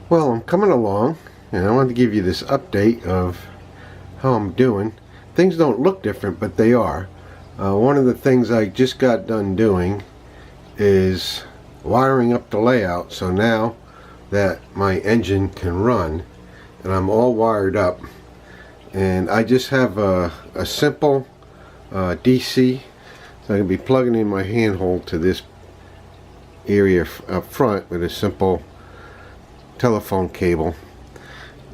Well, I'm coming along, and I wanted to give you this update of how I'm doing. Things don't look different, but they are. One of the things I just got done doing is wiring up the layout, so now that my engine can run and I'm all wired up, and I just have a simple DC, so I can be plugging in my handhold to this area up front with a simple telephone cable,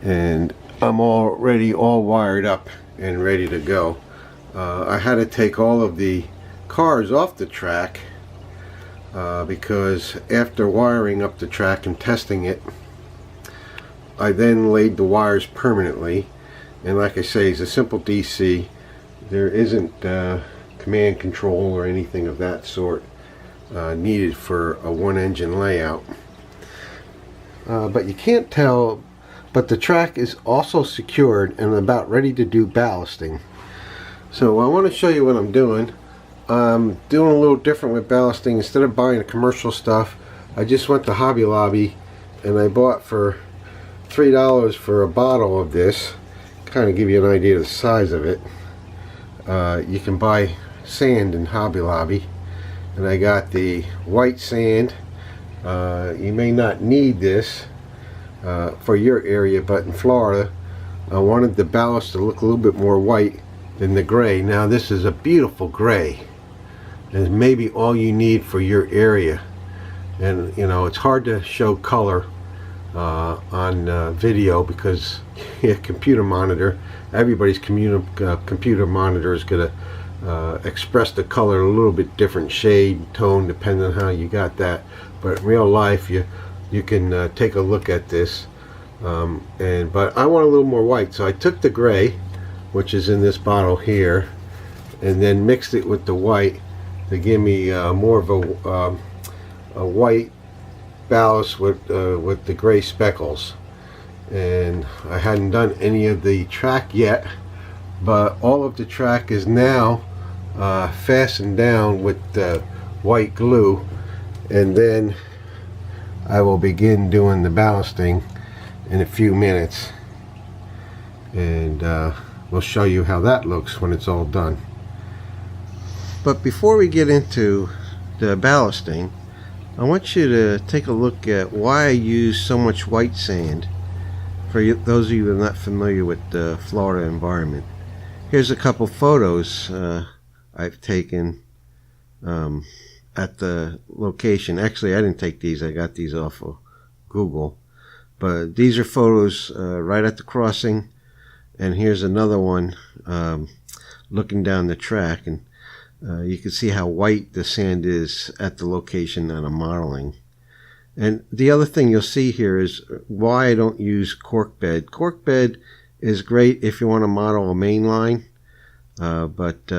and I'm already all wired up and ready to go. I had to take all of the cars off the track because after wiring up the track and testing it, I then laid the wires permanently. And like I say, it's a simple DC. There isn't command control or anything of that sort needed for a one engine layout. But you can't tell, but the track is also secured and about ready to do ballasting. So I want to show you what I'm doing. I'm doing a little different with ballasting. Instead of buying the commercial stuff, I just went to Hobby Lobby and I bought for $3 for a bottle of this. Kind of give you an idea of the size of it. You can buy sand in Hobby Lobby, and I got the white sand. You may not need this for your area, but in Florida I wanted the ballast to look a little bit more white than the gray. Now this is a beautiful gray, and maybe all you need for your area. And you know, it's hard to show color on video because computer monitor, everybody's computer monitor is going to express the color a little bit different shade, tone, depending on how you got that. But in real life, you can take a look at this. But I want a little more white, so I took the gray, which is in this bottle here, and then mixed it with the white to give me more of a white ballast with the gray speckles. And I hadn't done any of the track yet, but all of the track is now fastened down with white glue, and then I will begin doing the ballasting in a few minutes, and we'll show you how that looks when it's all done. But before we get into the ballasting, I want you to take a look at why I use so much white sand. For those of you who are not familiar with the Florida environment, here's a couple photos I've taken at the location. Actually, I didn't take these. I got these off of Google. But these are photos right at the crossing. And here's another one looking down the track. And you can see how white the sand is at the location that I'm modeling. And the other thing you'll see here is why I don't use cork bed. Cork bed is great if you want to model a main line, but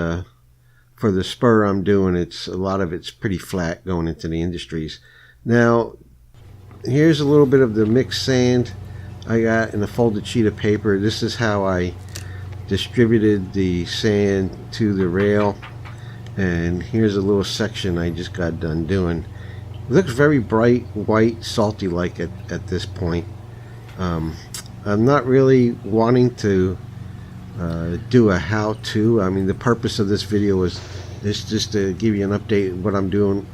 for the spur I'm doing, a lot of it's pretty flat going into the industries. Now, here's a little bit of the mixed sand I got in a folded sheet of paper. This is how I distributed the sand to the rail. And here's a little section I just got done doing. It looks very bright, white, salty like at this point. I'm not really wanting to do a how-to. I mean, the purpose of this video is just to give you an update of what I'm doing.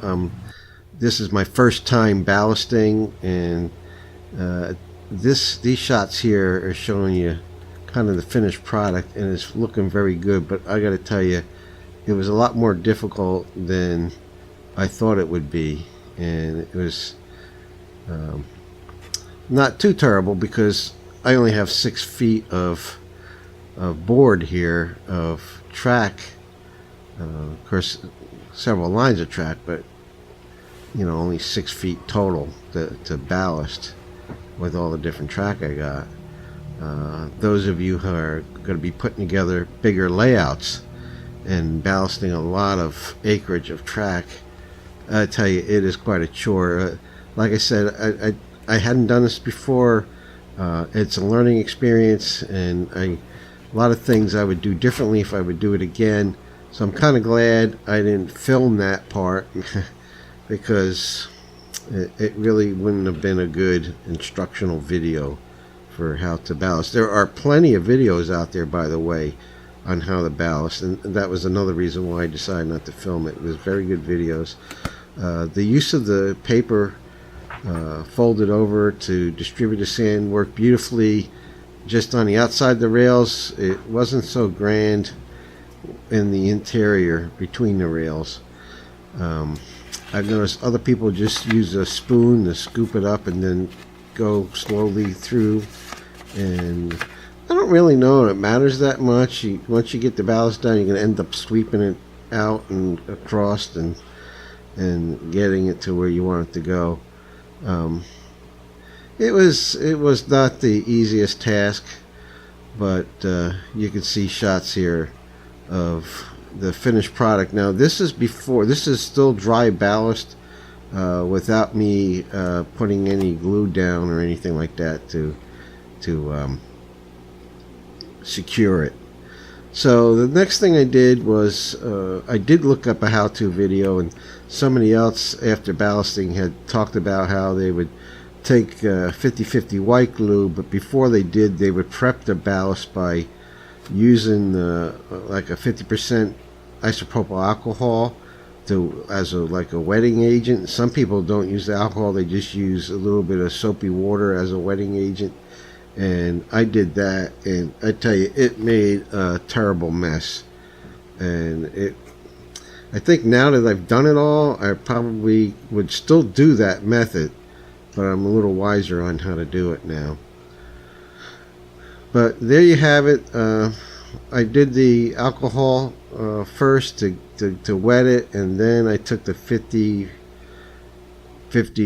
This is my first time ballasting, and these shots here are showing you kind of the finished product, and it's looking very good. But I got to tell you, it was a lot more difficult than I thought it would be. And it was not too terrible because I only have 6 feet of board here of track. Of course, several lines of track, but you know, only 6 feet total to ballast with all the different track I got. Those of you who are going to be putting together bigger layouts and ballasting a lot of acreage of track, I tell you, it is quite a chore. Like I said, I hadn't done this before. It's a learning experience, and a lot of things I would do differently if I would do it again. So I'm kind of glad I didn't film that part because it really wouldn't have been a good instructional video for how to ballast. There are plenty of videos out there, by the way, on how to ballast, and that was another reason why I decided not to film it. It was very good videos. The use of the paper folded over to distribute the sand worked beautifully just on the outside of the rails. It wasn't so grand in the interior between the rails. I've noticed other people just use a spoon to scoop it up and then go slowly through, and I don't really know it matters that much. Once you get the ballast down, you're going to end up sweeping it out and across and getting it to where you want it to go. It was not the easiest task, but you can see shots here of the finished product. Now this is still dry ballast without me putting any glue down or anything like that to secure it. So the next thing I did was I did look up a how-to video, and somebody else after ballasting had talked about how they would take 50-50 white glue, but before they did, they would prep the ballast by using like a 50% isopropyl alcohol as like a wetting agent. Some people don't use the alcohol, they just use a little bit of soapy water as a wetting agent, and I did that, and I tell you, it made a terrible mess. And I think now that I've done it all, I probably would still do that method, but I'm a little wiser on how to do it now. But there you have it. I did the alcohol first to wet it, and then I took the 50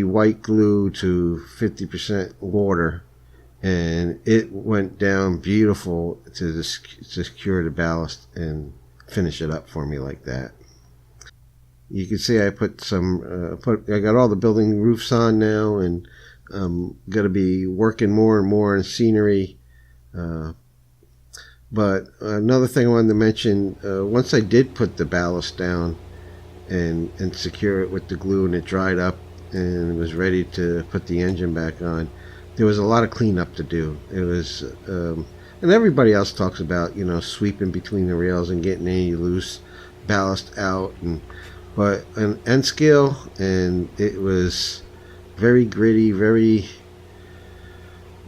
white glue to 50% water, and it went down beautiful to secure the ballast and finish it up for me like that. You can see I put some I got all the building roofs on now, and I'm going to be working more and more on scenery. But another thing I wanted to mention, once I did put the ballast down and secure it with the glue, and it dried up and was ready to put the engine back on, there was a lot of cleanup to do. It was, and everybody else talks about, sweeping between the rails and getting any loose ballast out, but an end scale, and it was very gritty, very,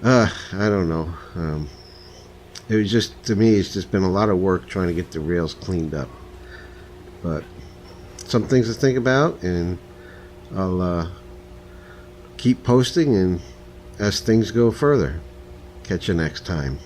I don't know. It was just, to me, it's just been a lot of work trying to get the rails cleaned up. But some things to think about, and I'll keep posting and as things go further. Catch you next time.